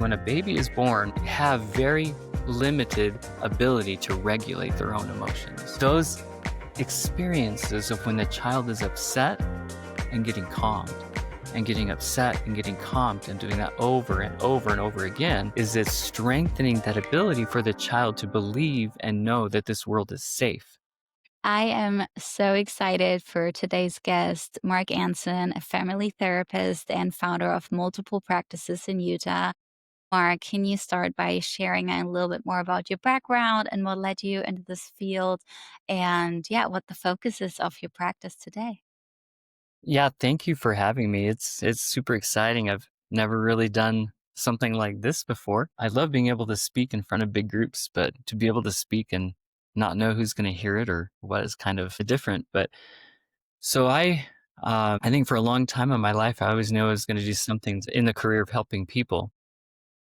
When a baby is born, they have very limited ability to regulate their own emotions. Those experiences of when the child is upset and getting calmed, and getting upset and getting calmed and doing that over and over and over again is it strengthening that ability for the child to believe and know that this world is safe. I am so excited for today's guest, Marc Anson, a family therapist and founder of multiple practices in Utah. Mark, can you start by sharing a little bit more about your background and what led you into this field? And yeah, what the focus is of your practice today? Yeah, thank you for having me. It's super exciting. I've never really done something like this before. I love being able to speak in front of big groups, but to be able to speak and not know who's going to hear it or what is kind of different. But so I think for a long time in my life, I always knew I was going to do something in the career of helping people.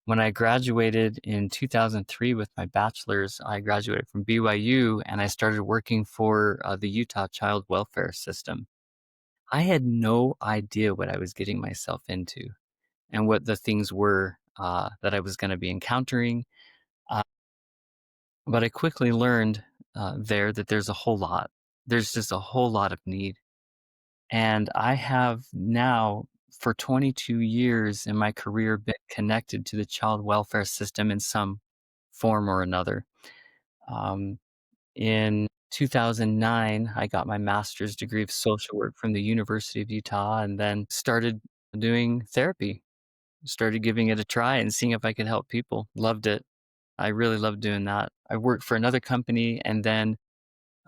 When I graduated in 2003 with my bachelor's, I graduated from BYU and I started working for the Utah Child Welfare System. I had no idea what I was getting myself into and what the things were that I was going to be encountering. Uh, but I quickly learned there that there's a whole lot. There's just a whole lot of need. And I have now, for 22 years in my career, been connected to the child welfare system in some form or another. Um, in 2009, I got my master's degree of social work from the University of Utah and then started doing therapy, started giving it a try and seeing if I could help people. Loved it. I really loved doing that. I worked for another company and then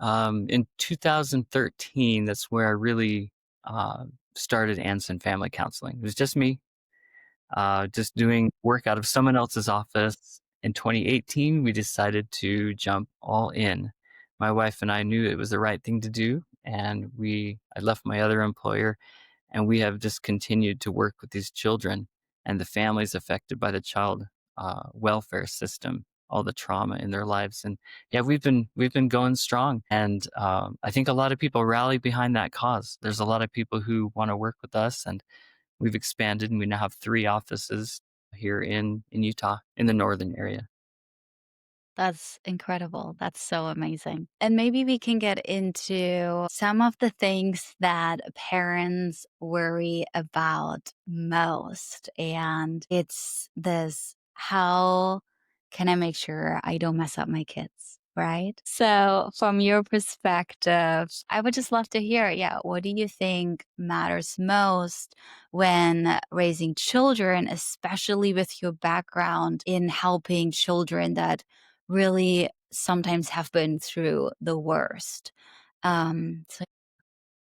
in 2013, that's where I really uh, started Anson Family Counseling. It was just me, just doing work out of someone else's office. In 2018, we decided to jump all in. My wife and I knew it was the right thing to do, and I left my other employer and we have just continued to work with these children and the families affected by the child welfare system, all the trauma in their lives. And yeah, we've been going strong. And I think a lot of people rally behind that cause. There's a lot of people who want to work with us, and we've expanded, and we now have 3 offices here in Utah in the northern area. That's incredible. That's so amazing. And maybe we can get into some of the things that parents worry about most. And it's this: how can I make sure I don't mess up my kids? Right. So, from your perspective, I would just love to hear, yeah, what do you think matters most when raising children, especially with your background in helping children that really sometimes have been through the worst. So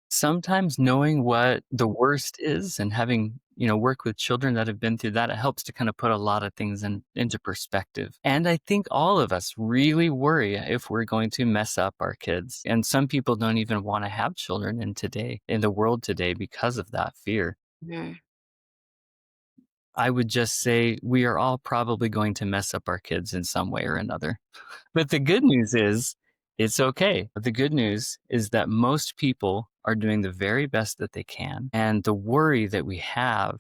Sometimes knowing what the worst is and having, work with children that have been through that, it helps to kind of put a lot of things into perspective. And I think all of us really worry if we're going to mess up our kids. And some people don't even want to have children in the world today because of that fear. Mhm. I would just say we are all probably going to mess up our kids in some way or another. But the good news is it's okay. The good news is that most people are doing the very best that they can. And the worry that we have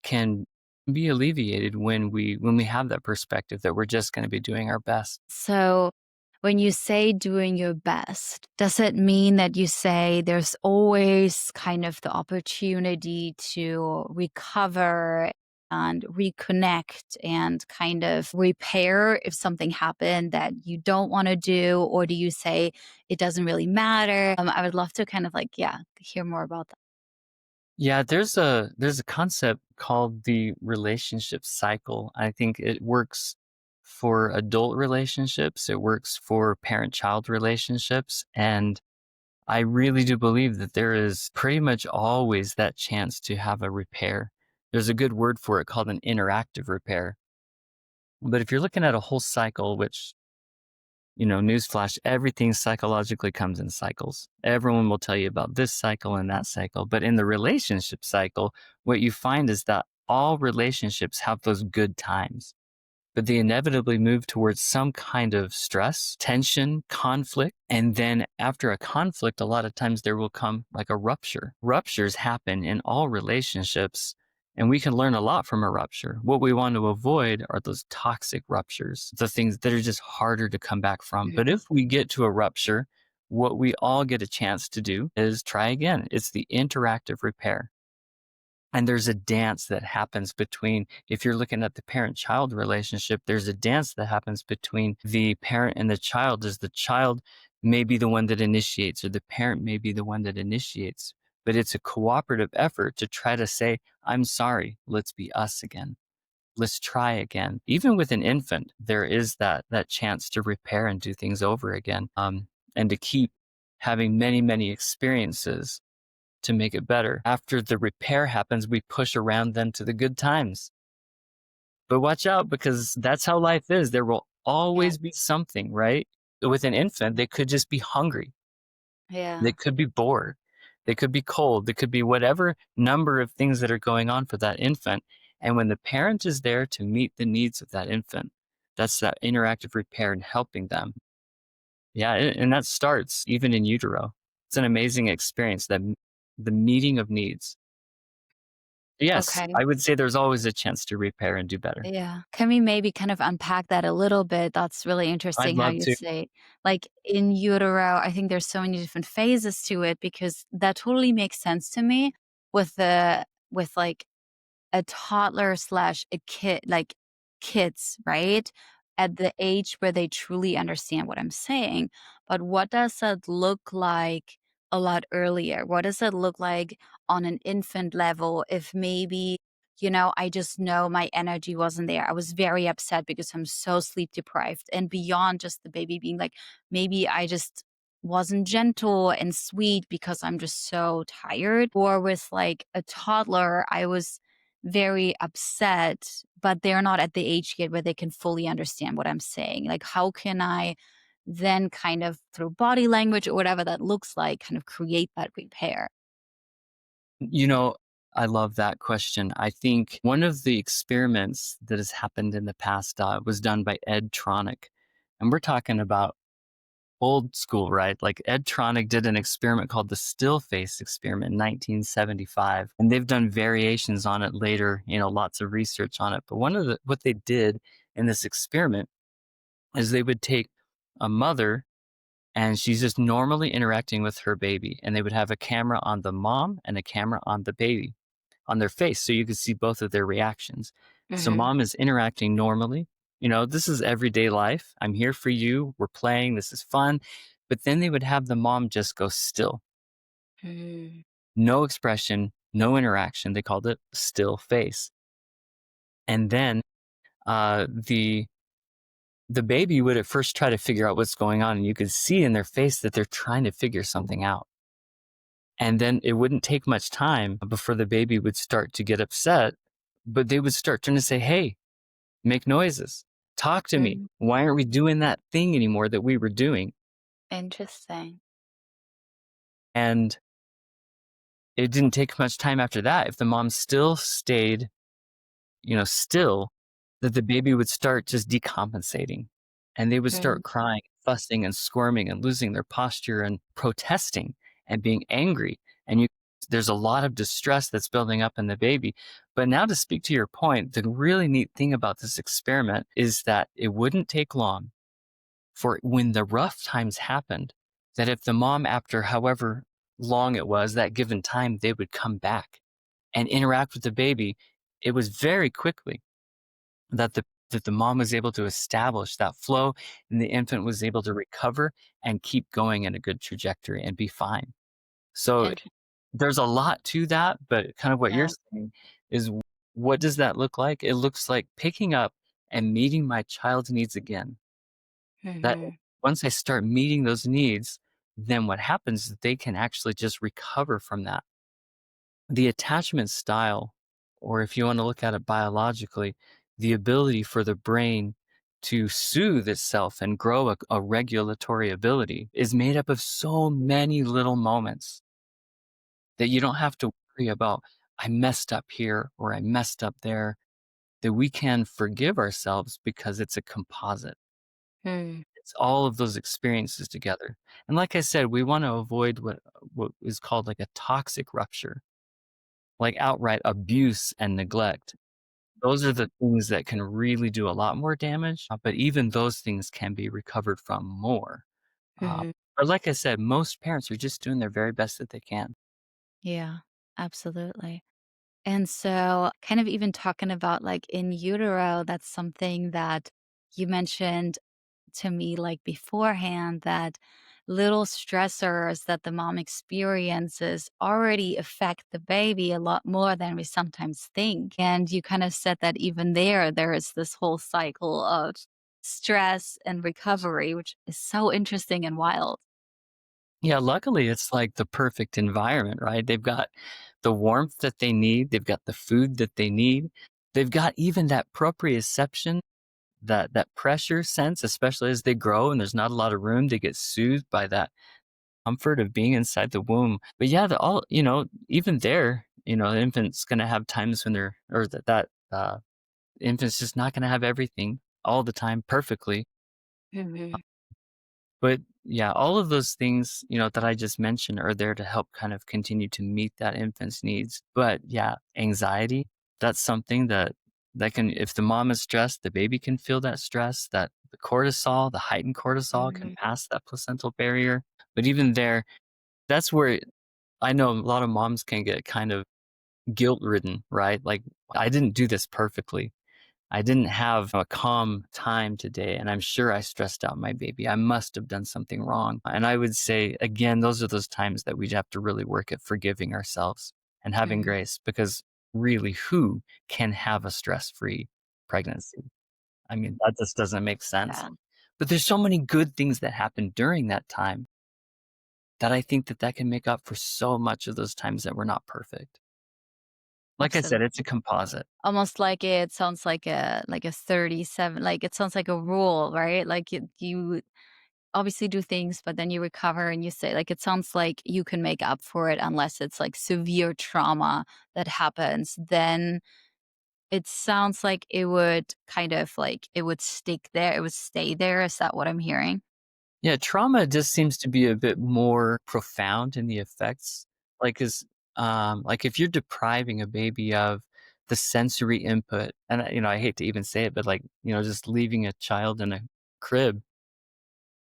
can be alleviated when we have that perspective that we're just going to be doing our best. So when you say doing your best, does it mean that you say there's always kind of the opportunity to recover and reconnect and kind of repair if something happened that you don't want to do? Or do you say it doesn't really matter? I would love to kind of like, yeah, hear more about that. Yeah, there's a concept called the relationship cycle. I think it works for adult relationships, it works for parent-child relationships, and I really do believe that there is pretty much always that chance to have a repair. There's a good word for it called an interactive repair. But if you're looking at a whole cycle, which, newsflash, everything psychologically comes in cycles. Everyone will tell you about this cycle and that cycle. But in the relationship cycle, what you find is that all relationships have those good times, but they inevitably move towards some kind of stress, tension, conflict. And then after a conflict, a lot of times there will come like a rupture. Ruptures happen in all relationships. And we can learn a lot from a rupture. What we want to avoid are those toxic ruptures, the things that are just harder to come back from. But Mhm. if we get to a rupture, what we all get a chance to do is try again. It's the interactive repair. And there's a dance that happens between, if you're looking at the parent child relationship, there's a dance that happens between the parent and the child, as the child may be the one that initiates, or the parent may be the one that initiates. But it's a cooperative effort to try to say, I'm sorry, let's be us again. Let's try again. Even with an infant, there is that chance to repair and do things over again, and to keep having many, many experiences to make it better. After the repair happens, we push around then to the good times. But watch out, because that's how life is. There will Yeah. always be something, right? With an infant, they could just be hungry. They Yeah. could be bored. They could be cold. They could be whatever number of things that are going on for that infant. And when the parent is there to meet the needs of that infant, that's that interactive repair and helping them. Yeah, and that starts even in utero. It's an amazing experience, the meeting of needs. Yes, Okay. I would say there's always a chance to repair and do better. Yeah. Can we maybe kind of unpack that a little bit? That's really I'd interesting how love you to. say, like in utero, I think there's so many different phases to it because that totally makes sense to me with like a toddler slash a kid, like kids, right? At the age where they truly understand what I'm saying. But what does that look like a lot earlier? What does it look like on an infant level if maybe, I just know my energy wasn't there. I was very upset because I'm so sleep deprived. And beyond just the baby being like, maybe I just wasn't gentle and sweet because I'm just so tired. Or with like a toddler, I was very upset, but they're not at the age yet where they can fully understand what I'm saying. Like, how can I then kind of through body language or whatever that looks like, kind of create that repair? You know, I love that question. I think one of the experiments that has happened in the past was done by Ed Tronick. And we're talking about old school, right? Like Ed Tronick did an experiment called the still face experiment in 1975. And they've done variations on it later, lots of research on it. But what they did in this experiment is they would take a mother, and she's just normally interacting with her baby. And they would have a camera on the mom and a camera on the baby on their face so you could see both of their reactions. So Mhm. mom is interacting normally. This is everyday life. I'm here for you. We're playing. This is fun. But then they would have the mom just go still. Mm. No expression, no interaction. They called it still face. And then the baby would at first try to figure out what's going on, and you could see in their face that they're trying to figure something out. And then it wouldn't take much time before the baby would start to get upset, but they would start trying to say, "Hey, make noises. Talk to me. Mm. Why aren't we doing that thing anymore that we were doing?" Interesting. And it didn't take much time after that. If the mom still stayed, still, that the baby would start just decompensating, and they would Mm. start crying, fussing and squirming and losing their posture and protesting and being angry. And there's a lot of distress that's building up in the baby. But now, to speak to your point, the really neat thing about this experiment is that it wouldn't take long for, when the rough times happened, that if the mom, after however long it was, that given time, they would come back and interact with the baby. It was very quickly that the mom was able to establish that flow, and the infant was able to recover and keep going in a good trajectory and be fine. So Inter there's a lot to that, but kind of what you're Yeah. saying is, what does that look like? It looks like picking up and meeting my child's needs again. That Mhm. once I start meeting those needs, then what happens is they can actually just recover from that. The attachment style, or if you want to look at it biologically, the ability for the brain to soothe itself and grow a regulatory ability, is made up of so many little moments that you don't have to worry about, I messed up here or I messed up there, that we can forgive ourselves because it's a composite. Mm. It's all of those experiences together. And like I said, we want to avoid what is called like a toxic rupture. like outright abuse and neglect. Those are the things that can really do a lot more damage, but even those things can be recovered from more. Uh, Mhm. but like I said, most parents are just doing their very best that they can. Yeah, absolutely. And so, kind of even talking about like in utero, that's something that you mentioned to me like beforehand that little stressors that the mom experiences already affect the baby a lot more than we sometimes think. And you kind of said that even there is this whole cycle of stress and recovery, which is so interesting and wild. Yeah, luckily, it's like the perfect environment, right? They've got the warmth that they need, they've got the food that they need, they've got even that proprioception, that pressure sense, especially as they grow and there's not a lot of room, they get soothed by that comfort of being inside the womb. But yeah, the all even there, the infant's gonna have times when they're or that infant's just not gonna have everything all the time perfectly. Mhm. But yeah, all of those things, that I just mentioned are there to help kind of continue to meet that infant's needs. But yeah, anxiety, that's something that can, if the mom is stressed, the baby can feel that stress, that the cortisol, the heightened cortisol can Mhm. pass that placental barrier. But even there, that's where I know a lot of moms can get kind of guilt ridden, right? Like, I didn't do this perfectly. I didn't have a calm time today, and I'm sure I stressed out my baby. I must have done something wrong. And I would say, again, those are those times that we have to really work at forgiving ourselves and having Mhm. grace because really, who can have a stress free pregnancy? I mean, that just doesn't make sense. Yeah, But there's so many good things that happen during that time that I think that can make up for so much of those times that we're not perfect. Like I said, absolutely. it's a composite. Almost like it sounds like a 37, like, it sounds like a rule, right? Like, you obviously do things, but then you recover and you say like, it sounds like you can make up for it unless it's, like, severe trauma that happens. Then it sounds like it would kind of like it would stick there, it would stay there. Is that what I'm hearing? Yeah, trauma just seems to be a bit more profound in the effects. Like, like if you're depriving a baby of the sensory input, and I hate to even say it, but like, just leaving a child in a crib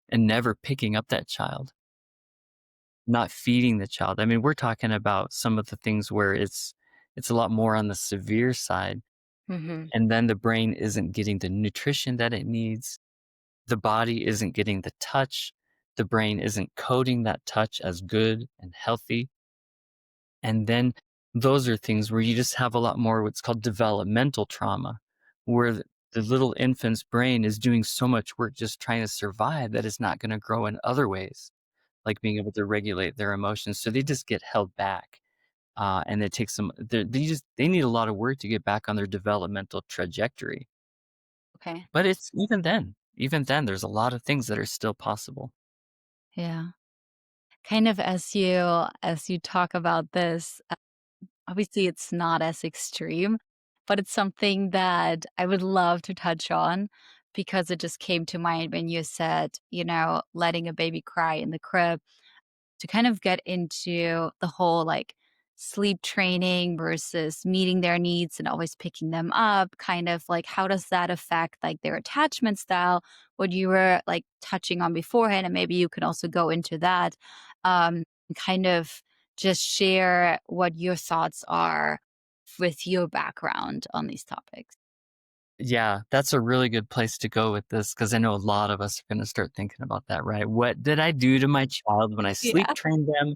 and never picking up that child, not feeding the child. I mean, we're talking about some of the things where it's a lot more on the severe side, Mhm. and then the brain isn't getting the nutrition that it needs. The body isn't getting the touch. The brain isn't coding that touch as good and healthy. And then those are things where you just have a lot more what's called developmental trauma, where the little infant's brain is doing so much work just trying to survive that it's not going to grow in other ways, like being able to regulate their emotions. So they just get held back. And it takes them, they need a lot of work to get back on their developmental trajectory. Okay. But it's even then, there's a lot of things that are still possible. Yeah. Kind of as you talk about this, obviously it's not as extreme, but it's something that I would love to touch on because it just came to mind when you said, letting a baby cry in the crib. To kind of get into the whole like sleep training versus meeting their needs and always picking them up, kind of like how does that affect like their attachment style, what you were like touching on beforehand, and maybe you can also go into that, and kind of just share what your thoughts are with your background on these topics. Yeah, that's a really good place to go with this because I know a lot of us are gonna start thinking about that, right? What did I do to my child when I sleep Yeah. trained them?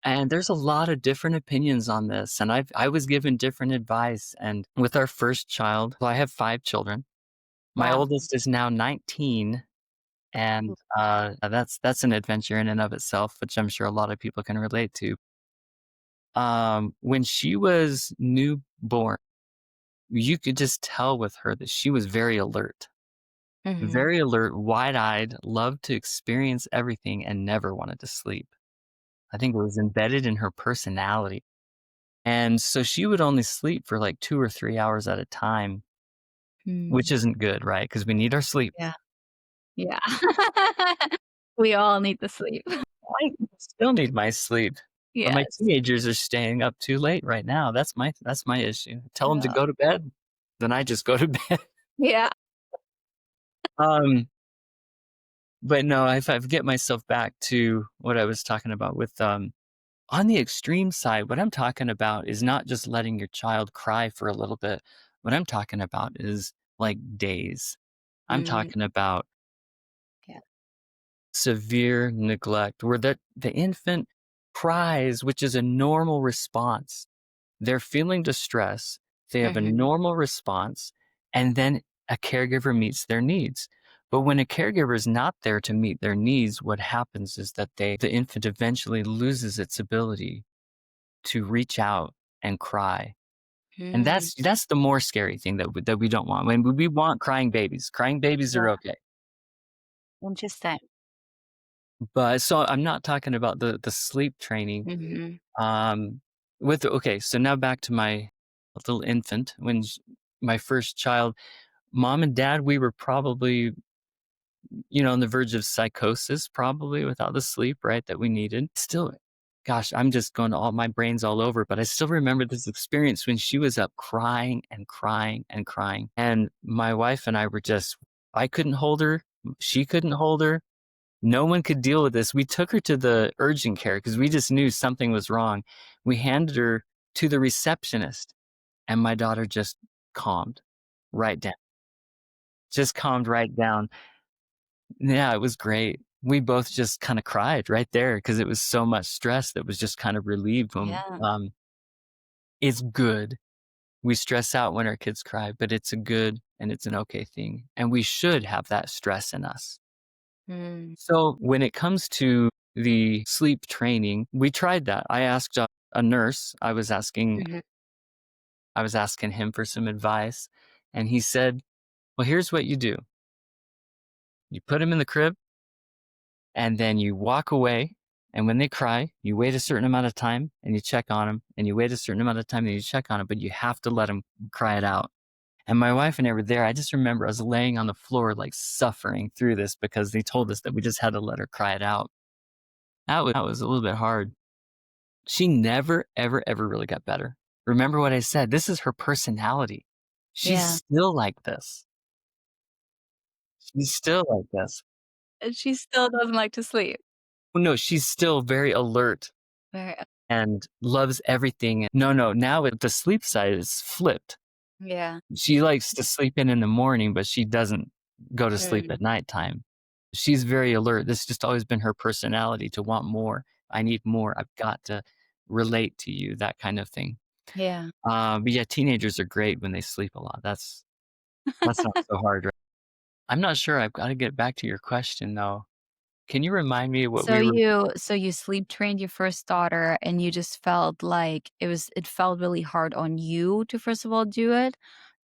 And there's a lot of different opinions on this, and I was given different advice, and with our first child, well, I have 5 children. My Wow. oldest is now 19, and, that's an adventure in and of itself, which I'm sure a lot of people can relate to. When she was newborn, you could just tell with her that she was Hmm. very alert, wide-eyed, loved to experience everything, and never wanted to sleep. I think it was embedded in her personality. And so she would only sleep for like 2 or 3 hours at a time, which Mm. isn't good, right? Because we need our sleep. Yeah. Yeah. We all need the sleep. I still need my sleep. But my Yes. teenagers are staying up too late right now. That's my issue. Tell them to Yeah. go to bed, then I just go to bed. Yeah. Um, but no, if I get myself back to what I was talking about with, on the extreme side, what I'm talking about is not just letting your child cry for a little bit. What I'm talking about is, like, days. I'm Mm, talking about yeah. severe neglect where the infant cries, which is a normal response. They're feeling distress, they have a Mhm. normal response, and then a caregiver meets their needs. But when a caregiver is not there to meet their needs, what happens is that the infant eventually loses its ability to reach out and cry. And Mm, that's the more scary thing that we don't want. When we want crying babies. Crying babies yeah, are okay. interesting. But so I'm not talking about the sleep training. Mhm. Um, okay, so now back to my little infant. My first child, mom and dad, we were probably, on the verge of psychosis, probably without the sleep, right, that we needed. Still, gosh, I'm just going all my brains all over, but I still remember this experience when she was up crying and crying and crying. And my wife and I were just, I couldn't hold her. She couldn't hold her. No one could deal with this. We took her to the urgent care because we just knew something was wrong. We handed her to the receptionist, and my daughter just calmed right down, just calmed right down. Yeah, it was great. We both just kinda cried right there because it was so much stress that was just kind of relieved when Yeah. it's good. We stress out when our kids cry, but it's a good and it's an okay thing, and we should have that stress in us. Mm, So when it comes to the sleep training, we tried that. I asked a nurse, mhm. I was asking him for some advice, and he said, "Well, here's what you do. You put them in the crib, and then you walk away, and when they cry, you wait a certain amount of time, and you check on them, and you wait a certain amount of time, and you check on them, but you have to let them cry it out." And my wife and I were there. I just remember I was laying on the floor, like, suffering through this because they told us that we just had to let her cry it out. That was a little bit hard. She never, ever, ever really got better. Remember what I said, this is her personality. She's Yeah. still like this. She's still like this. And she still doesn't like to sleep. Well, no, she's still very alert Very and loves everything. No, no, now with the sleep side, it's flipped. yeah. She likes to sleep in the morning, but she doesn't go to sleep Mm, at nighttime. She's very alert. This just always been her personality to want more. I need more. I've got to relate to you, that kind of thing. yeah. But yeah, teenagers are great when they sleep a lot. That's not so hard, right? I'm not sure. I've got to get back to your question though. Can you remind me what So we were you sleep trained your first daughter and you just felt like it felt really hard on you to first of all do it,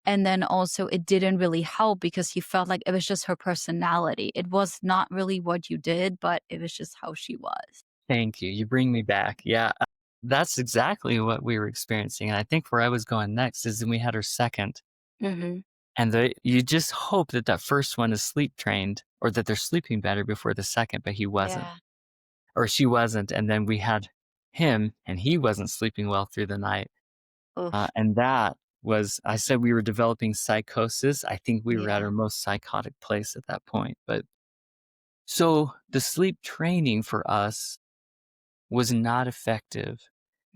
and then also it didn't really help because you felt like it was just her personality. It was not really what you did, but it was just how she was. Thank you. You bring me back. Yeah, that's exactly what we were experiencing. And I think where I was going next is then we had our second, Mhm. and you just hope that that first one is sleep trained or that they're sleeping better before the second, but he wasn't Yeah. or she wasn't. And then we had him, and he wasn't sleeping well through the night. Oof. And that was, I said we were developing psychosis. I think we were at Yeah. our most psychotic place at that point. But so the sleep training for us was not effective.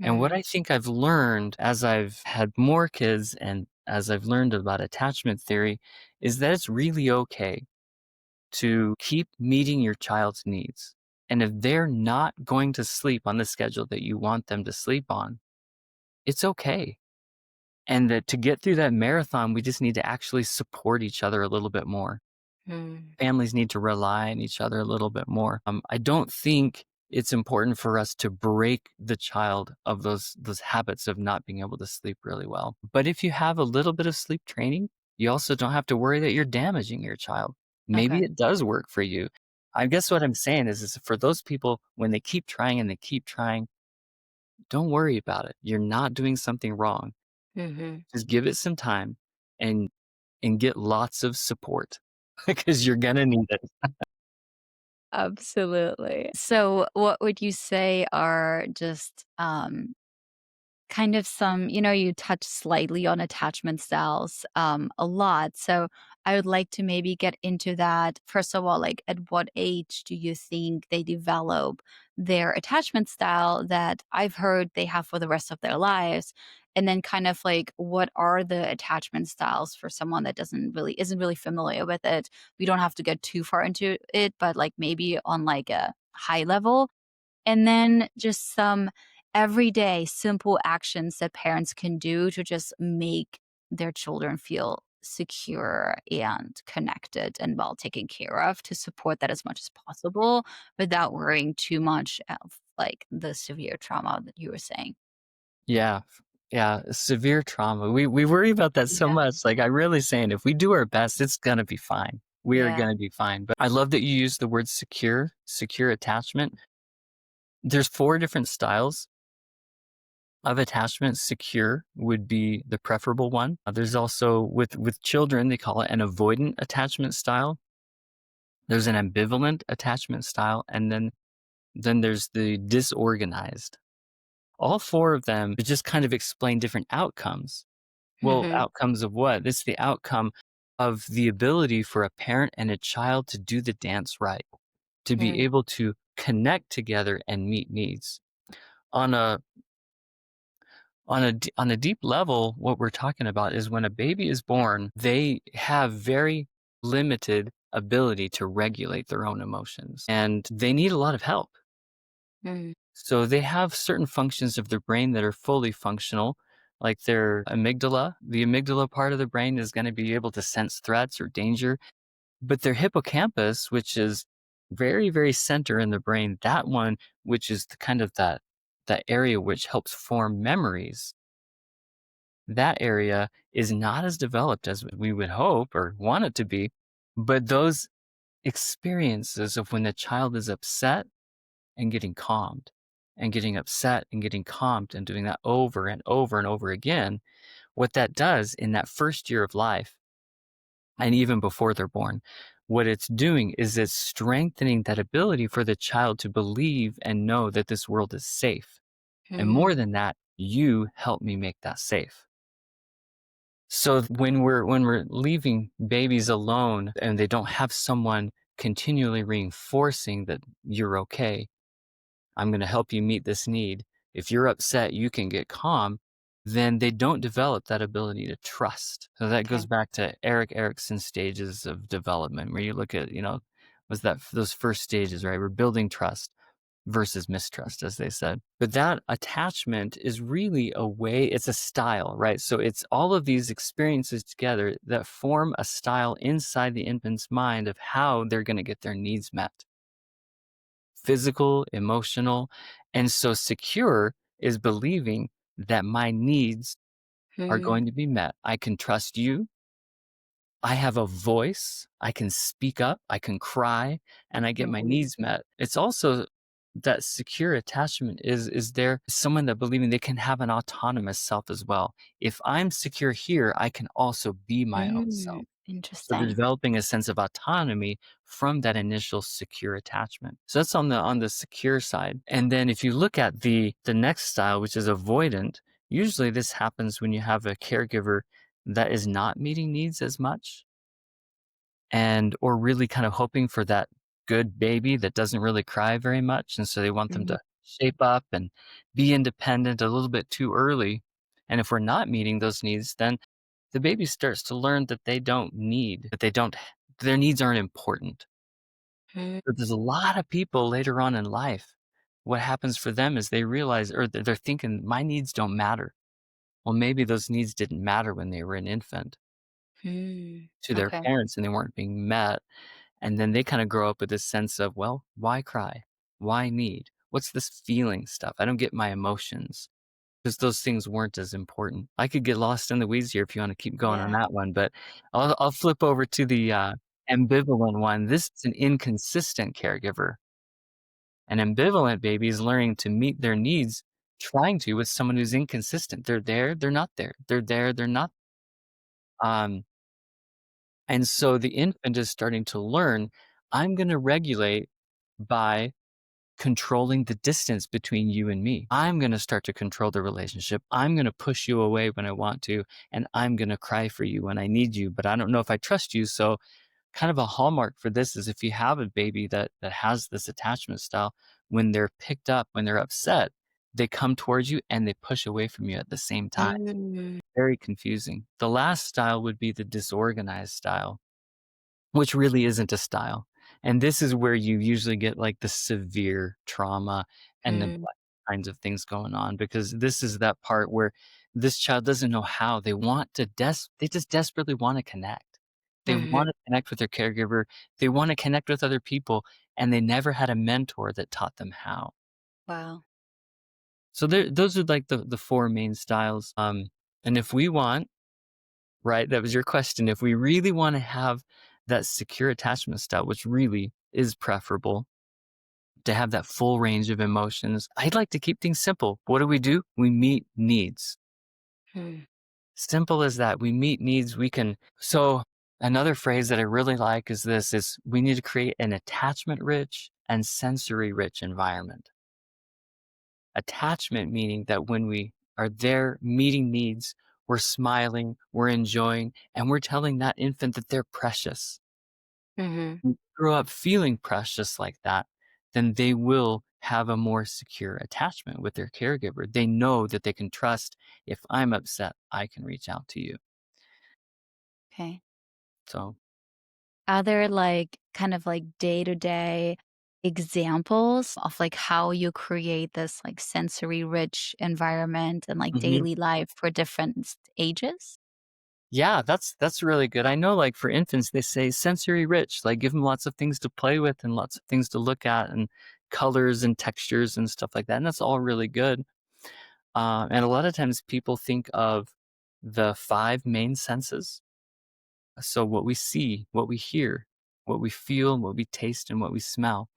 And what Mm. I think I've learned as I've had more kids and as I've learned about attachment theory is that it's really okay to keep meeting your child's needs. And if they're not going to sleep on the schedule that you want them to sleep on, it's okay. And that to get through that marathon, we just need to actually support each other a little bit more. Mm. Families need to rely on each other a little bit more. I don't think it's important for us to break the child of those habits of not being able to sleep really well. But if you have a little bit of sleep training, you also don't have to worry that you're damaging your child. Maybe Okay. it does work for you. I guess what I'm saying is for those people, when they keep trying and they keep trying, don't worry about it. You're not doing something wrong. Mhm. Just give it some time and get lots of support because you're gonna need it. Absolutely. So, what would you say are just, kind of some you touch slightly on attachment styles, a lot, so I would like to maybe get into that. First of all, like, at what age do you think they develop their attachment style that I've heard they have for the rest of their lives? And then kind of like, what are the attachment styles for someone that isn't really familiar with it? We don't have to get too far into it, but, like, maybe on, like, a high level. And then just some everyday simple actions that parents can do to just make their children feel secure and connected and well taken care of, to support that as much as possible without worrying too much of, like, the severe trauma that you were saying. Yeah. Yeah, severe trauma. We worry about that so Yeah. much. Like, I really saying if we do our best, it's gonna be fine. We are Yeah. gonna be fine. But I love that you use the word secure attachment. There's 4 different styles of attachment. Secure would be the preferable one. There's also with children, they call it an avoidant attachment style. There's an ambivalent attachment style, and then there's the disorganized. All 4 of them just kind of explain different outcomes. Well, Mhm. outcomes of what? It's the outcome of the ability for a parent and a child to do the dance right, to be Mm, able to connect together and meet needs. On a on a deep level, what we're talking about is when a baby is born, they have very limited ability to regulate their own emotions, and they need a lot of help. mm, So they have certain functions of their brain that are fully functional, like their amygdala. The amygdala part of the brain is going to be able to sense threats or danger, but their hippocampus, which is very, very center in the brain, that one, which is the kind of that area which helps form memories, that area is not as developed as we would hope or want it to be. But those experiences of when the child is upset and getting calmed and getting upset and getting calmed and doing that over and over and over again, what that does in that first year of life and even before they're born, what it's doing is it's strengthening that ability for the child to believe and know that this world is safe. And more mm, than that, you help me make that safe. So when we're leaving babies alone and they don't have someone continually reinforcing that you're okay, I'm going to help you meet this need. If you're upset, you can get calm. Then they don't develop that ability to trust. So that goes okay. back to Eric Erickson's stages of development, where you look at, was that those first stages, right? We're building trust versus mistrust, as they said. But that attachment is really a way, it's a style, right? So it's all of these experiences together that form a style inside the infant's mind of how they're going to get their needs met, physical, emotional. And so secure is believing that my needs are Mm, going to be met. I can trust you. I have a voice. I can speak up. I can cry and I get my mhm, needs met. It's also that secure attachment is there someone that believing they can have an autonomous self as well. If I'm secure here, I can also be my own self. So they're interesting. developing a sense of autonomy from that initial secure attachment. So that's on the secure side. And then if you look at the next style, which is avoidant, usually this happens when you have a caregiver that is not meeting needs as much and or really kind of hoping for that good baby that doesn't really cry very much. And so they want them Mhm, to shape up and be independent a little bit too early. And if we're not meeting those needs, then the baby starts to learn that they don't need, that they don't, their needs aren't important. mm, But there's a lot of people later on in life. What happens for them is they realize, or they're thinking, my needs don't matter. Well, maybe those needs didn't matter when they were an infant to their okay. parents and they weren't being met. And then they kind of grow up with this sense of, well, why cry? Why need? What's this feeling stuff? I don't get my emotions because those things weren't as important. I could get lost in the weeds here if you want to keep going on Yeah. that one, but I'll flip over to the ambivalent one. This is an inconsistent caregiver. An ambivalent baby is learning to meet their needs, trying to with someone who's inconsistent. They're there, they're not there. They're there, they're not. Um, and so the infant is starting to learn, I'm going to regulate by controlling the distance between you and me. I'm going to start to control the relationship. I'm going to push you away when I want to, and I'm going to cry for you when I need you, but I don't know if I trust you. So, kind of a hallmark for this is if you have a baby that has this attachment style, when they're picked up, when they're upset, they come towards you and they push away from you at the same time. Mm, Very confusing. The last style would be the disorganized style, which really isn't a style. And this is where you usually get like the severe trauma and mm, neglect kinds of things going on, because this is that part where this child doesn't know how. They want to they just desperately want to connect. They mhm. want to connect with their caregiver. They want to connect with other people, and they never had a mentor that taught them how. Wow. So those are like the four main styles. And if we want, right? That was your question. If we really want to have that secure attachment style, which really is preferable to have that full range of emotions, I'd like to keep things simple. What do? We meet needs. Mm, Simple as that. We meet needs. So another phrase that I really like is this is we need to create an attachment rich and sensory rich environment. Attachment meaning that when we are there meeting needs, we're smiling, we're enjoying, and we're telling that infant that they're precious. mhm. Grow up feeling precious like that, then they will have a more secure attachment with their caregiver. They know that they can trust, if I'm upset, I can reach out to you. Okay. So, Are there, like, kind of, like, day-to-day examples of, like, how you create this, like, sensory-rich environment and, like, mhm. daily life for different ages? Yeah, that's really good. I know, like for infants, they say sensory rich, like give them lots of things to play with and lots of things to look at and colors and textures and stuff like that. And that's all really good. And a lot of times people think of the five main senses. So what we see, what we hear, what we feel, what we taste, and what we smell.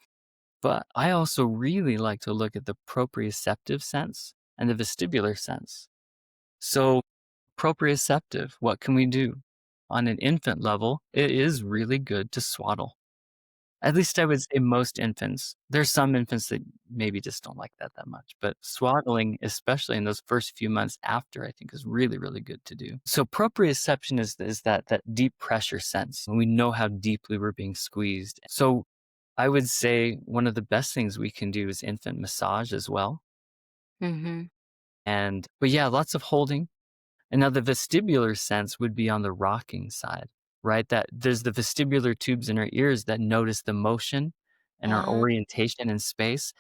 But I also really like to look at the proprioceptive sense and the vestibular sense. So proprioceptive, what can we do? On an infant level, it is really good to swaddle. At least I would say most infants. There's some infants that maybe just don't like that much, but swaddling, especially in those first few months after, I think is really, really good to do. So proprioception is that deep pressure sense. We know how deeply we're being squeezed. So I would say one of the best things we can do is infant massage as well. Mhm. But yeah, lots of holding. And now the vestibular sense would be on the rocking side, right? That there's the vestibular tubes in our ears that notice the motion and our Ah. orientation in space.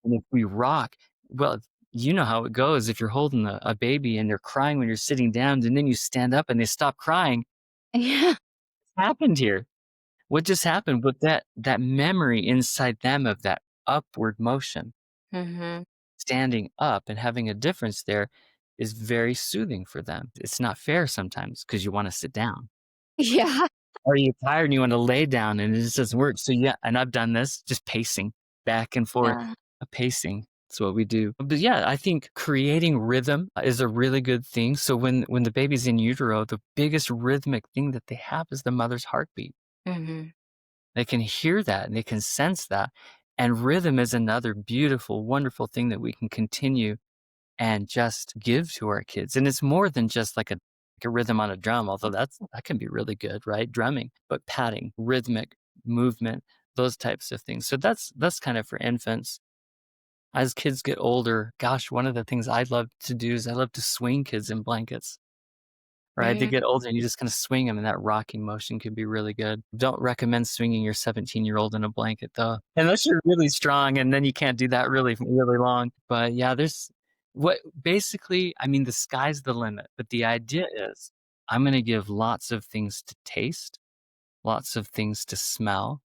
And if we rock, well, you know how it goes. If you're holding a baby and they're crying when you're sitting down, and then you stand up and they stop crying, Yeah. what happened here? What just happened? But that memory inside them of that upward motion, Mhm. standing up and having a difference there is very soothing for them. It's not fair sometimes because you wanna sit down, Yeah. or you're tired and you wanna lay down and it just doesn't work. So, yeah, and I've done this, just pacing back and forth, Yeah. pacing. That's what we do. But, yeah, I think creating rhythm is a really good thing. So when the baby's in utero, the biggest rhythmic thing that they have is the mother's heartbeat. Mhm. They can hear that and they can sense that, and rhythm is another beautiful, wonderful thing that we can continue and just give to our kids. And it's more than just like a rhythm on a drum, although that can be really good, right? Drumming, but patting, rhythmic movement, those types of things. So that's kind of for infants. As kids get older, gosh, one of the things I love to do is I love to swing kids in blankets. Right, they Mm. get older and you just kinda swing them, and that rocking motion can be really good. Don't recommend swinging your 17-year-old in a blanket, though, unless you're really strong, and then you can't do that really, really long. But, yeah, there's what basically, I mean, the sky's the limit, but the idea is I'm gonna give lots of things to taste, lots of things to smell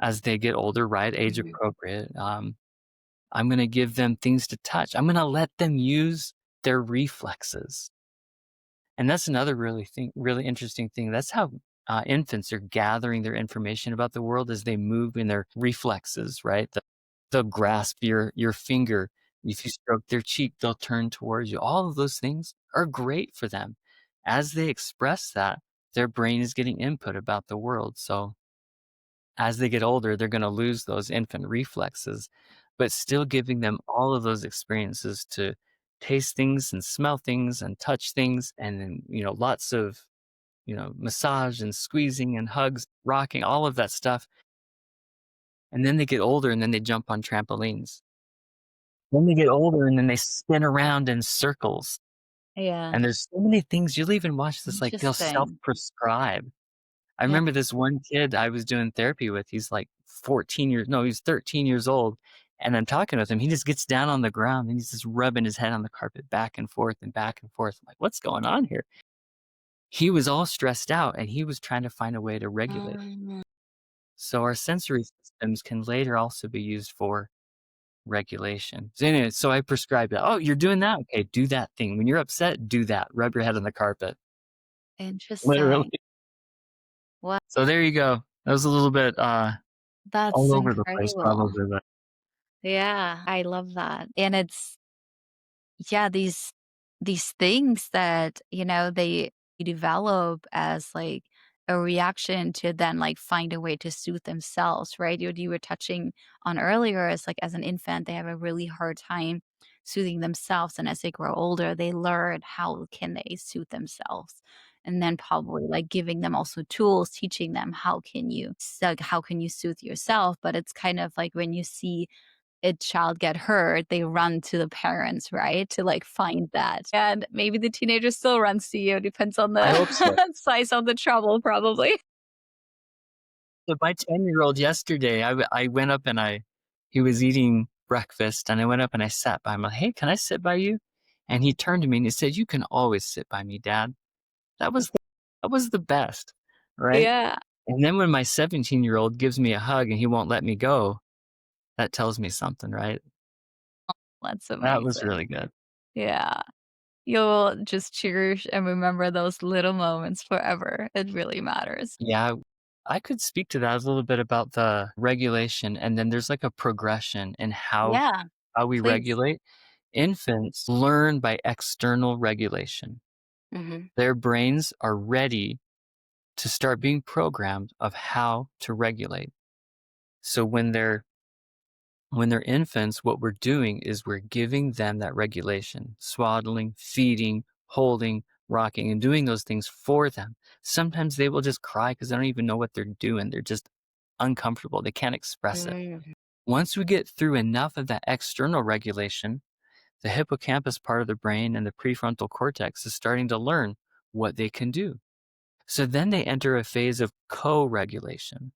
as they get older, right, age Mhm. appropriate. I'm gonna give them things to touch. I'm gonna let them use their reflexes. And that's another really interesting thing. That's how infants are gathering their information about the world as they move in their reflexes, right? They'll grasp your finger. If you stroke their cheek, they'll turn towards you. All of those things are great for them. As they express that, their brain is getting input about the world. So as they get older, they're gonna lose those infant reflexes, but still giving them all of those experiences to taste things and smell things and touch things, and then, lots of, massage and squeezing and hugs, rocking, all of that stuff, and then they get older, and then they jump on trampolines. Then they get older, and then they spin around in circles, Yeah. and there's so many things you'll even watch this, like, they'll Interesting. self-prescribe. I Yeah. remember this one kid I was doing therapy with, he's like 14 years no, he's 13 years old, and I'm talking with him, he just gets down on the ground, and he's just rubbing his head on the carpet back and forth and back and forth. I'm like, "What's going on here?" He was all stressed out, and he was trying to find a way to regulate. Mm, So our sensory systems can later also be used for regulation. So anyway, so I prescribed it. "Oh, you're doing that? Okay, do that thing. When you're upset, do that. Rub your head on the carpet." Literally. interesting. Wow, So there you go. That was a little bit, that's all over the place incredible. probably, but Yeah, I love that. And it's yeah, these things that, they develop as like a reaction to then like find a way to soothe themselves, right? You were touching on earlier is like as an infant, they have a really hard time soothing themselves. And as they grow older, they learn how can they soothe themselves. And then probably like giving them also tools, teaching them how can you soothe yourself. But it's kind of like when you see a child get hurt, they run to the parents, right? To, like, find that. And maybe the teenager still runs to you, depends on I hope so. the size of the trouble, probably. So my 10-year-old yesterday, I went up and he was eating breakfast, and I went up and I sat by him, like, "Hey, can I sit by you?" And he turned to me and he said, "You can always sit by me, dad." That was that was the best, right? Yeah, And then when my 17-year-old gives me a hug and he won't let me go, that tells me something, right? that's That was amazing. really good. Yeah. You'll just cherish and remember those little moments forever. It really matters. Yeah, I could speak to that a little bit about the regulation, and then there's like a progression in Yeah, how we please. regulate. Infants learn by external regulation. Mhm. Their brains are ready to start being programmed of how to regulate. So when they're infants, what we're doing is we're giving them that regulation, swaddling, feeding, holding, rocking, and doing those things for them. Sometimes they will just cry because they don't even know what they're doing. They're just uncomfortable. They can't express it. Mhm. Once we get through enough of that external regulation, the hippocampus part of the brain and the prefrontal cortex is starting to learn what they can do. So then they enter a phase of co regulation.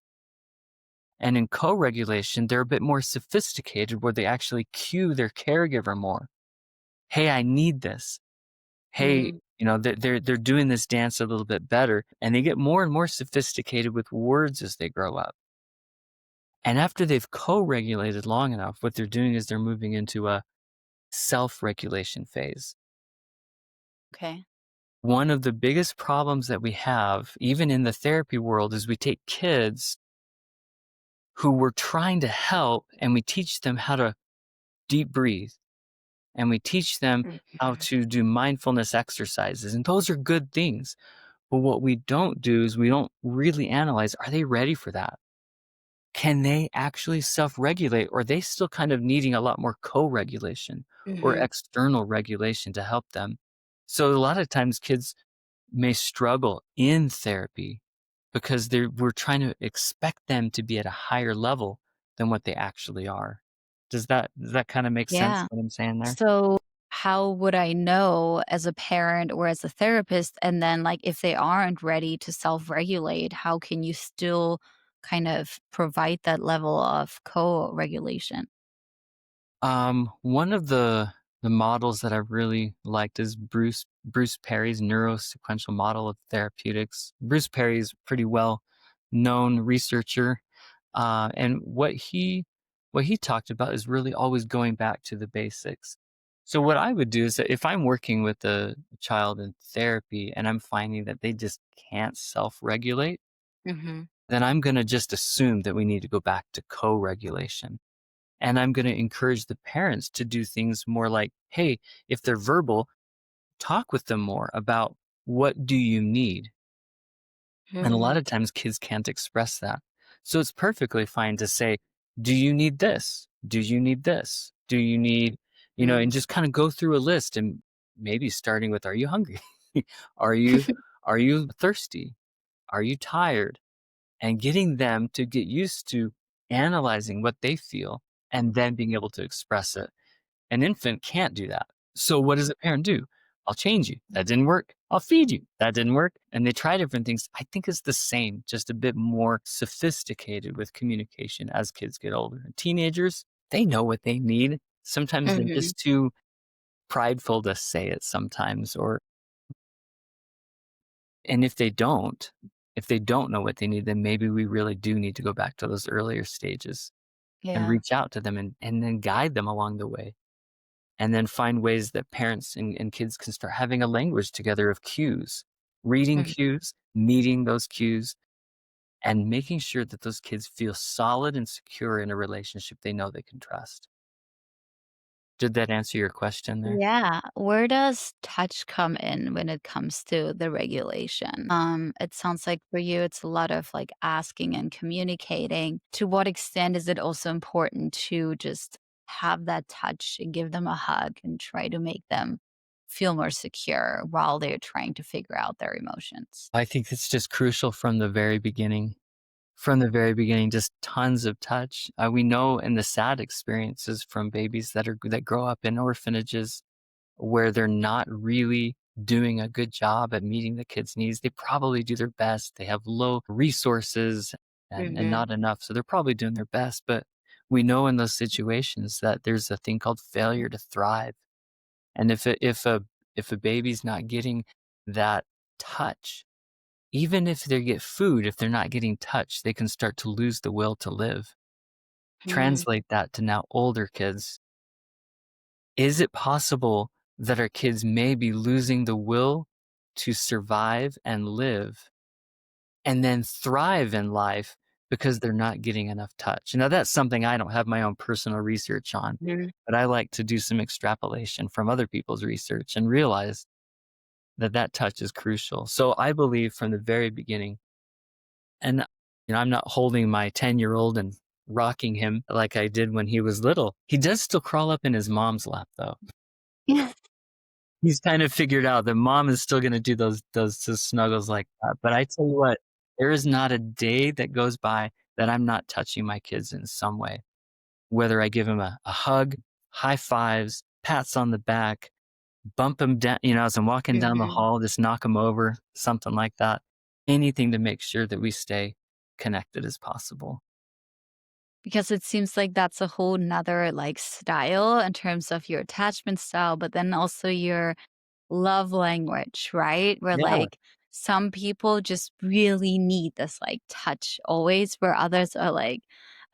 And in co regulation, they're a bit more sophisticated where they actually cue their caregiver more. Hey, I need this. Hey, Mhm. they're doing this dance a little bit better. And they get more and more sophisticated with words as they grow up. And after they've co regulated long enough, what they're doing is they're moving into a self regulation phase. Okay. One of the biggest problems that we have, even in the therapy world, is we take kids who we're trying to help and we teach them how to deep breathe and we teach them how Mhm. to do mindfulness exercises. And those are good things. But what we don't do is we don't really analyze, are they ready for that? Can they actually self regulate? Or are they still kind of needing a lot more co regulation or Mhm. external regulation to help them? So a lot of times kids may struggle in therapy because we're trying to expect them to be at a higher level than what they actually are. Does that kind of make sense Yeah. what I'm saying there? So, how would I know as a parent or as a therapist? And then, like, if they aren't ready to self regulate, how can you still kind of provide that level of co regulation? One of the models that I really liked is Bruce Perry's neurosequential model of therapeutics. Bruce Perry is a pretty well known researcher, and what he talked about is really always going back to the basics. So what I would do is that if I'm working with a child in therapy and I'm finding that they just can't self-regulate, Mhm. then I'm going to just assume that we need to go back to co-regulation. And I'm going to encourage the parents to do things more like, hey, if they're verbal, talk with them more about what do you need? And a lot Mm. of times kids can't express that. So it's perfectly fine to say, "Do you need this? Do you need this? Do you need," and Mm. just kind of go through a list and maybe starting with, "Are you hungry? Are you are you thirsty? Are you tired?" And getting them to get used to analyzing what they feel and then being able to express it. An infant can't do that. So what does a parent do? "I'll change you. That didn't work. I'll feed you. That didn't work." And they try different things. I think it's the same, just a bit more sophisticated with communication as kids get older. And teenagers, they know what they need. Sometimes they're Mhm. just too prideful to say it sometimes, or and if they don't know what they need, then maybe we really do need to go back to those earlier stages and Yeah. reach out to them and then guide them along the way. And then find ways that parents and kids can start having a language together of cues, reading Mhm. cues, meeting those cues, and making sure that those kids feel solid and secure in a relationship they know they can trust. Did that answer your question there? Yeah. Where does touch come in when it comes to the regulation? It sounds like for you, it's a lot of like asking and communicating. To what extent is it also important to just have that touch and give them a hug and try to make them feel more secure while they're trying to figure out their emotions? I think it's just crucial from the very beginning. From the very beginning, just tons of touch. We know in the sad experiences from babies that grow up in orphanages where they're not really doing a good job at meeting the kids' needs. They probably do their best. They have low resources and Mhm. not enough. So they're probably doing their best. But we know in those situations that there's a thing called failure to thrive. And if a baby's not getting that touch, even if they get food, if they're not getting touch, they can start to lose the will to live. Mm. Translate that to now older kids. Is it possible that our kids may be losing the will to survive and live and then thrive in life because they're not getting enough touch? Now, that's something I don't have my own personal research on, Mhm. but I like to do some extrapolation from other people's research and realize that that touch is crucial. So I believe from the very beginning, and I'm not holding my 10-year-old and rocking him like I did when he was little. He does still crawl up in his mom's lap, though. He's kind of figured out that mom is still gonna do those snuggles like that, but I tell you what, there is not a day that goes by that I'm not touching my kids in some way. Whether I give him a hug, high fives, pats on the back, bump him down, as I'm walking down the Mhm. hall, just knock him over, something like that. Anything to make sure that we stay connected as possible. Because it seems like that's a whole 'nother, like, style in terms of your attachment style, but then also your love language, right? Where, Yeah. like, some people just really need this, like, touch always, where others are like,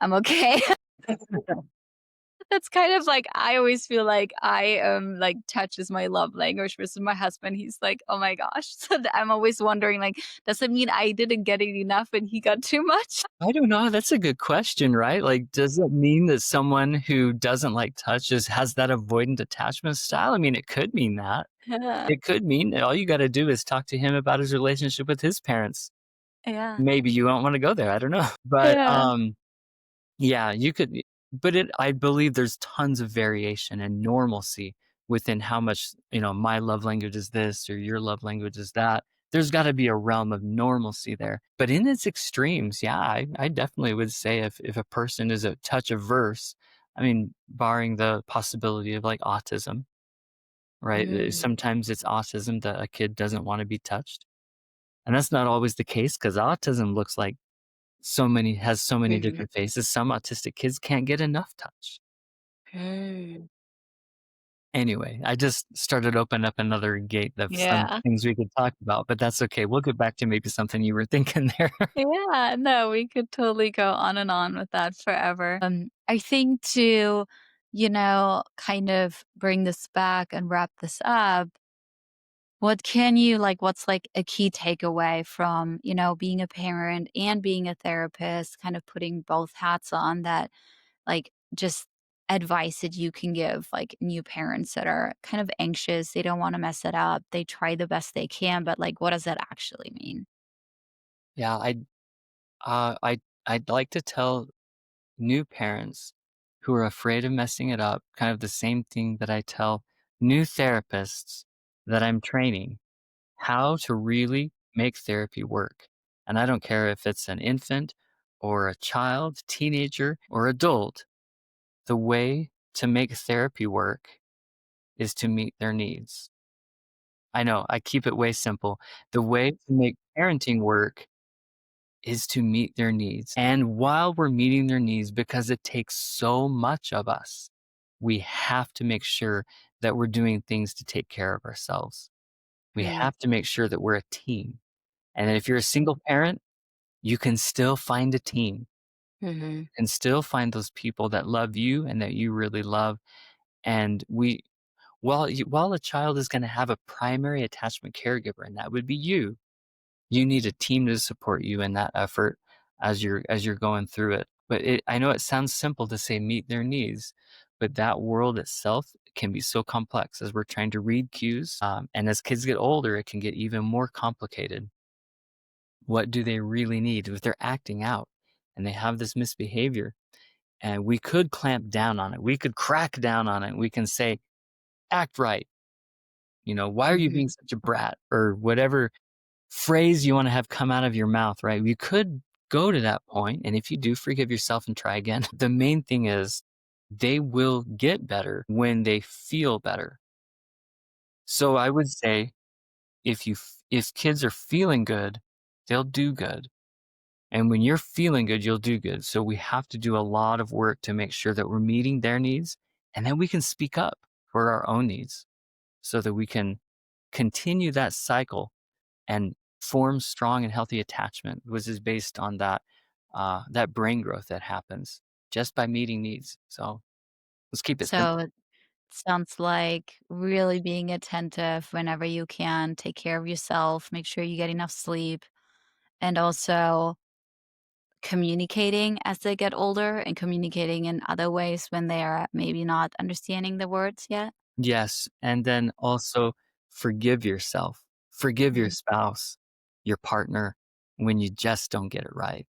"I'm okay." That's kind of like I always feel like I am like, touch is my love language versus my husband, he's like, "Oh my gosh." So, I'm always wondering, like, does it mean I didn't get it enough and he got too much? I don't know, that's a good question, right? Like, does it mean that someone who doesn't like touch just has that avoidant attachment style? I mean, it could mean that. Yeah. It could mean that all you gotta do is talk to him about his relationship with his parents. Yeah. Maybe you won't wanna go there, I don't know. But, Yeah. yeah, you could but I believe there's tons of variation and normalcy within how much, my love language is this or your love language is that. There's gotta be a realm of normalcy there. But in its extremes, yeah, I definitely would say if a person is a touch averse, I mean, barring the possibility of, like, autism, right? Mm. Sometimes it's autism that a kid doesn't wanna be touched, and that's not always the case because autism looks like has so many Mhm. different faces. Some autistic kids can't get enough touch. Mm. Anyway, I just started opening up another gate of some Yeah. things we could talk about, but that's okay. We'll get back to maybe something you were thinking there. Yeah, no, we could totally go on and on with that forever. I think to, kind of bring this back and wrap this up, what's like a key takeaway from, being a parent and being a therapist, kind of putting both hats on that, like, just advice that you can give, like, new parents that are kind of anxious, they don't wanna mess it up, they try the best they can, but, like, what does that actually mean? Yeah, I I'd like to tell new parents who are afraid of messing it up kind of the same thing that I tell new therapists that I'm training, how to really make therapy work. And I don't care if it's an infant or a child, teenager, or adult, the way to make therapy work is to meet their needs. I know, I keep it way simple. The way to make parenting work is to meet their needs. And while we're meeting their needs, because it takes so much of us, we have to make sure that we're doing things to take care of ourselves. We Mm, have to make sure that we're a team. And if you're a single parent, you can still find a team. mhm. You can still find those people that love you and that you really love. And while a child is going to have a primary attachment caregiver, and that would be you, you need a team to support you in that effort as you're going through it. But I know it sounds simple to say meet their needs, but that world itself can be so complex as we're trying to read cues. And as kids get older, it can get even more complicated. What do they really need if they're acting out and they have this misbehavior? And we could clamp down on it. We could crack down on it. We can say, act right. Why are you being Mhm. such a brat or whatever phrase you wanna have come out of your mouth, right? You could go to that point, and if you do, forgive yourself and try again. The main thing is they will get better when they feel better. So I would say if kids are feeling good, they'll do good, and when you're feeling good, you'll do good. So we have to do a lot of work to make sure that we're meeting their needs, and then we can speak up for our own needs so that we can continue that cycle and form strong and healthy attachment, which is based on that brain growth that happens just by meeting needs. So let's keep it So simple. it sounds like really being attentive whenever you can, take care of yourself, make sure you get enough sleep, and also communicating as they get older and communicating in other ways when they are maybe not understanding the words yet. Yes, and then also forgive yourself, forgive your Mhm. spouse, your partner when you just don't get it right.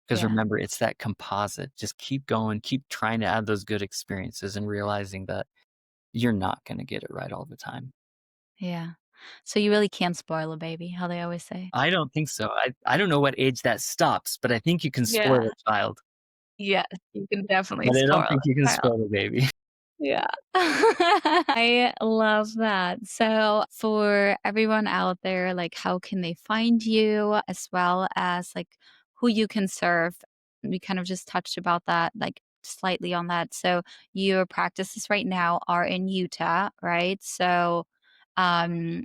Because Yeah, remember, it's that composite. Just keep going, keep trying to add those good experiences and realizing that you're not going to get it right all the time. yeah. So you really can't spoil a baby, how they always say. I don't think so. I don't know what age that stops, but I think you can Yeah. spoil a child. Yes, you can definitely But I spoil don't a think you can child. spoil a baby. Yeah. I love that. So for everyone out there, like how can they find you as well as like who you can serve? We kind of just touched about that, like slightly on that. So your practices right now are in Utah, right? So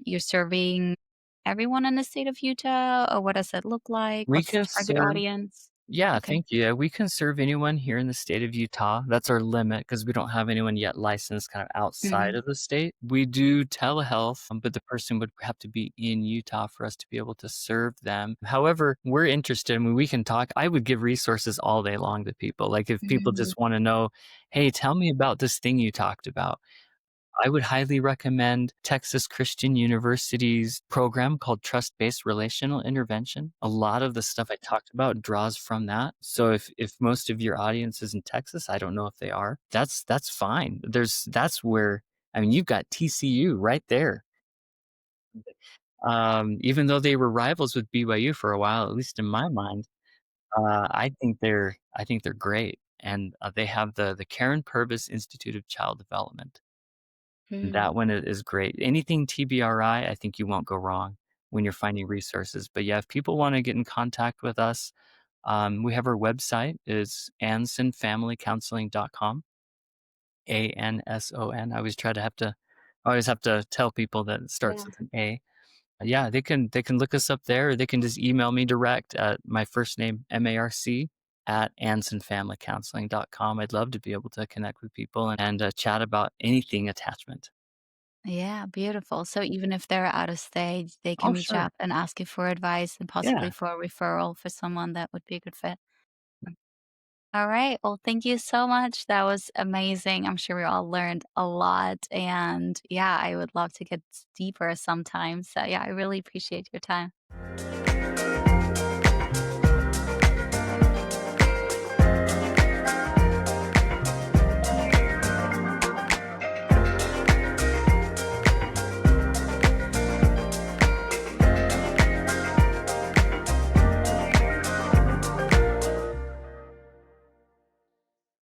you're serving everyone in the state of Utah, or what does it look like? We What's the can target serve audience? Yeah, Okay. thank you. Yeah, we can serve anyone here in the state of Utah. That's our limit because we don't have anyone yet licensed kind of outside Mhm. of the state. We do telehealth, but the person would have to be in Utah for us to be able to serve them. However, we're interested. I mean, we can talk. I would give resources all day long to people. Like if people Mhm. just want to know, hey, tell me about this thing you talked about. I would highly recommend Texas Christian University's program called Trust-Based Relational Intervention. A lot of the stuff I talked about draws from that. So if most of your audience is in Texas, I don't know if they are. That's fine. That's where I mean, you've got TCU right there. Even though they were rivals with BYU for a while, at least in my mind, I think they're great, and they have the Karen Purvis Institute of Child Development. Mhm. That one is great. Anything TBRI, I think you won't go wrong when you're finding resources. But yeah, if people wanna get in contact with us, we have our website is ansonfamilycounseling.com, ANSON. I always have to tell people that it starts Yeah. with an A. Yeah, they can look us up there, or they can just email me direct at my first name, MARC, @ansonfamilycounseling.com. I'd love to be able to connect with people and chat about anything attachment. Yeah, beautiful. So even if they're out of state, they Oh, can reach sure. out and ask you for advice and possibly Yeah. for a referral for someone that would be a good fit. All right. Well, thank you so much. That was amazing. I'm sure we all learned a lot. And yeah, I would love to get deeper sometime. So yeah, I really appreciate your time.